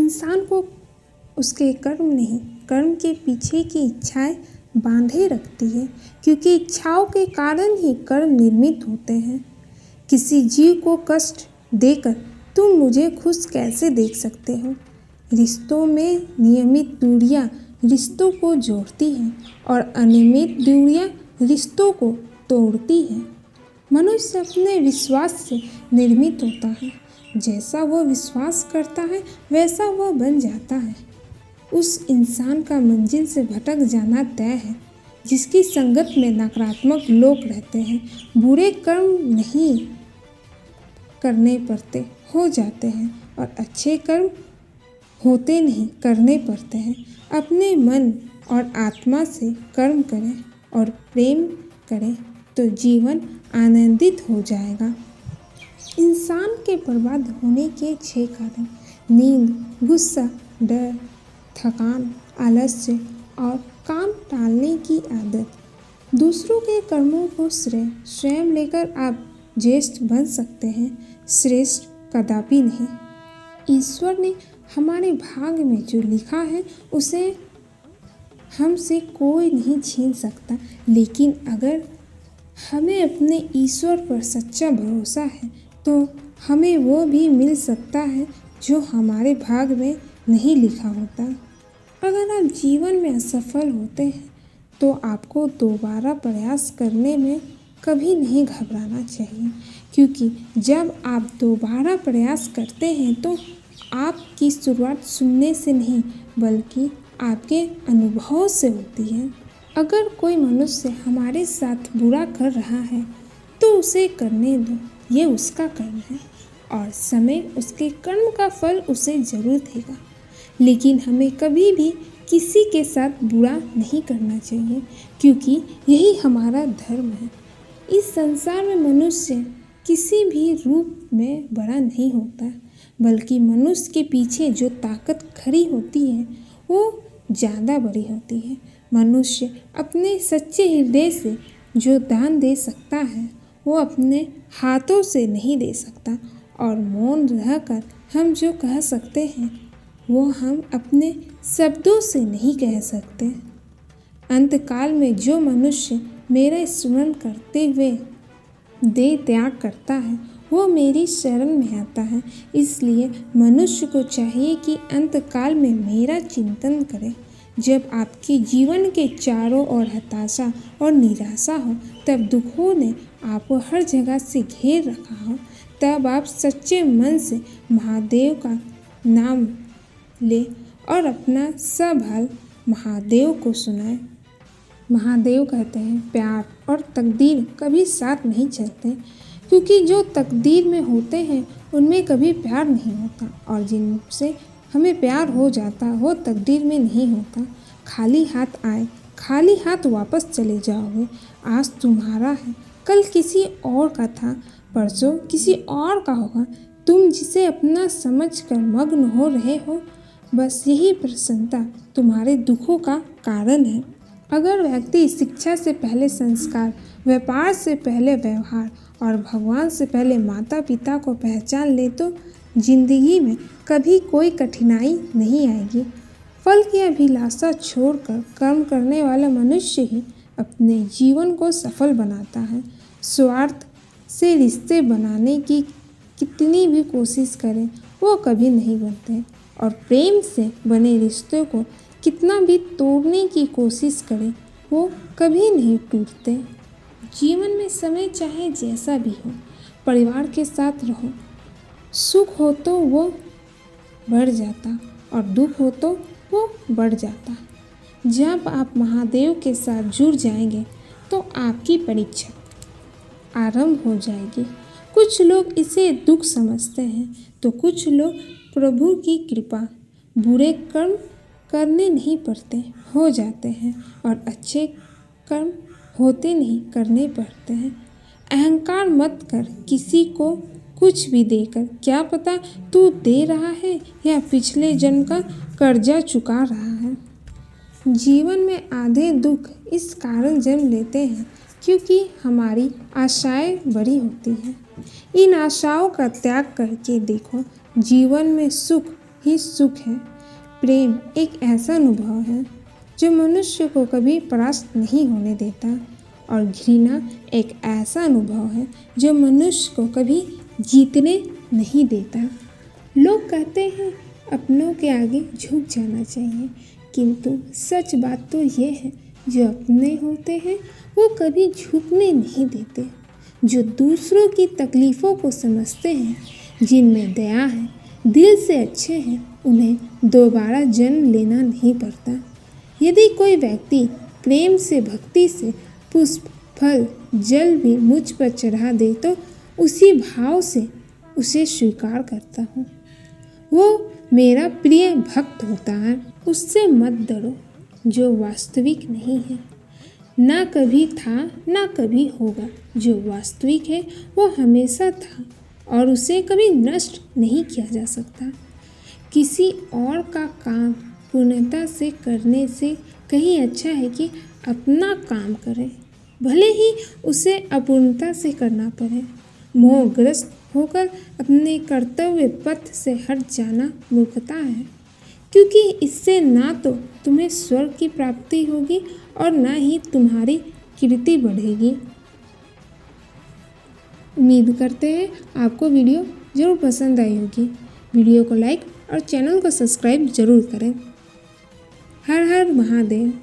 इंसान को उसके कर्म नहीं, कर्म के पीछे की इच्छाएं बांधे रखती है, क्योंकि इच्छाओं के कारण ही कर्म निर्मित होते हैं। किसी जीव को कष्ट देकर तुम मुझे खुश कैसे देख सकते हो? रिश्तों में नियमित दूरियां रिश्तों को जोड़ती हैं और अनियमित दूरियां रिश्तों को तोड़ती हैं। मनुष्य अपने विश्वास से निर्मित होता है। जैसा वह विश्वास करता है वैसा वह बन जाता है। उस इंसान का मंजिल से भटक जाना तय है जिसकी संगत में नकारात्मक लोग रहते हैं। बुरे कर्म नहीं करने पड़ते, हो जाते हैं, और अच्छे कर्म होते नहीं, करने पड़ते हैं। अपने मन और आत्मा से कर्म करें और प्रेम करें तो जीवन आनंदित हो जाएगा। इंसान के बर्बाद होने के 6 कारण: नींद, गुस्सा, डर, थकान, आलस्य और काम टालने की आदत। दूसरों के कर्मों को स्वयं लेकर आप ज्येष्ठ बन सकते हैं, श्रेष्ठ कदापि नहीं। ईश्वर ने हमारे भाग्य में जो लिखा है उसे हमसे कोई नहीं छीन सकता, लेकिन अगर हमें अपने ईश्वर पर सच्चा भरोसा है तो हमें वो भी मिल सकता है जो हमारे भाग्य में नहीं लिखा होता। अगर आप जीवन में असफल होते हैं तो आपको दोबारा प्रयास करने में कभी नहीं घबराना चाहिए, क्योंकि जब आप दोबारा प्रयास करते हैं तो आपकी शुरुआत सुनने से नहीं बल्कि आपके अनुभव से होती है। अगर कोई मनुष्य हमारे साथ बुरा कर रहा है तो उसे करने दो, ये उसका कर्म है और समय उसके कर्म का फल उसे जरूर देगा। लेकिन हमें कभी भी किसी के साथ बुरा नहीं करना चाहिए, क्योंकि यही हमारा धर्म है। इस संसार में मनुष्य किसी भी रूप में बड़ा नहीं होता, बल्कि मनुष्य के पीछे जो ताकत खड़ी होती है वो ज़्यादा बड़ी होती है। मनुष्य अपने सच्चे हृदय से जो दान दे सकता है वो अपने हाथों से नहीं दे सकता, और मौन रहकर हम जो कह सकते हैं वो हम अपने शब्दों से नहीं कह सकते। अंतकाल में जो मनुष्य मेरा स्मरण करते हुए देह त्याग करता है वो मेरी शरण में आता है। इसलिए मनुष्य को चाहिए कि अंतकाल में मेरा चिंतन करे। जब आपके जीवन के चारों ओर हताशा और निराशा हो, तब दुखों ने आपको हर जगह से घेर रखा हो, तब आप सच्चे मन से महादेव का नाम ले और अपना सब हाल महादेव को सुनाए। महादेव कहते हैं प्यार और तकदीर कभी साथ नहीं चलते, क्योंकि जो तकदीर में होते हैं उनमें कभी प्यार नहीं होता, और जिनसे हमें प्यार हो जाता वो तकदीर में नहीं होता। खाली हाथ आए खाली हाथ वापस चले जाओगे। आज तुम्हारा है, कल किसी और का था, परसों किसी और का होगा। तुम जिसे अपना समझकर मग्न हो रहे हो, बस यही प्रसन्नता तुम्हारे दुखों का कारण है। अगर व्यक्ति शिक्षा से पहले संस्कार, व्यापार से पहले व्यवहार और भगवान से पहले माता पिता को पहचान ले तो जिंदगी में कभी कोई कठिनाई नहीं आएगी। फल की अभिलाषा छोड़कर कर्म करने वाला मनुष्य ही अपने जीवन को सफल बनाता है। स्वार्थ से रिश्ते बनाने की कितनी भी कोशिश करें वो कभी नहीं बनते, और प्रेम से बने रिश्तों को कितना भी तोड़ने की कोशिश करें वो कभी नहीं टूटते। जीवन में समय चाहे जैसा भी हो, परिवार के साथ रहो। सुख हो तो वो बढ़ जाता और दुख हो तो वो बढ़ जाता। जब आप महादेव के साथ जुड़ जाएंगे तो आपकी परीक्षा आरंभ हो जाएगी। कुछ लोग इसे दुख समझते हैं तो कुछ लोग प्रभु की कृपा। बुरे कर्म करने नहीं पड़ते, हो जाते हैं, और अच्छे कर्म होते नहीं, करने पड़ते हैं। अहंकार मत कर किसी को कुछ भी देकर, क्या पता तू दे रहा है या पिछले जन्म का कर्जा चुका रहा है। जीवन में आधे दुख इस कारण जन्म लेते हैं क्योंकि हमारी आशाएं बड़ी होती हैं। इन आशाओं का त्याग करके देखो, जीवन में सुख ही सुख है। प्रेम एक ऐसा अनुभव है जो मनुष्य को कभी परास्त नहीं होने देता, और घृणा एक ऐसा अनुभव है जो मनुष्य को कभी जीतने नहीं देता। लोग कहते हैं अपनों के आगे झुक जाना चाहिए, किंतु सच बात तो ये है जो अपने होते हैं वो कभी झुकने नहीं देते। जो दूसरों की तकलीफ़ों को समझते हैं, जिनमें दया है, दिल से अच्छे हैं, उन्हें दोबारा जन्म लेना नहीं पड़ता। यदि कोई व्यक्ति प्रेम से, भक्ति से पुष्प, फल, जल भी मुझ पर चढ़ा दे तो उसी भाव से उसे स्वीकार करता हूँ। वो मेरा प्रिय भक्त होता है। उससे मत डरो जो वास्तविक नहीं है, ना कभी था ना कभी होगा। जो वास्तविक है वो हमेशा था और उसे कभी नष्ट नहीं किया जा सकता। किसी और का काम पूर्णता से करने से कहीं अच्छा है कि अपना काम करें, भले ही उसे अपूर्णता से करना पड़े। मोहग्रस्त होकर अपने कर्तव्य पथ से हट जाना मूर्खता है, क्योंकि इससे ना तो तुम्हें स्वर्ग की प्राप्ति होगी और ना ही तुम्हारी कीर्ति बढ़ेगी। उम्मीद करते हैं आपको वीडियो ज़रूर पसंद आई होगी। वीडियो को लाइक और चैनल को सब्सक्राइब जरूर करें। हर हर महादेव।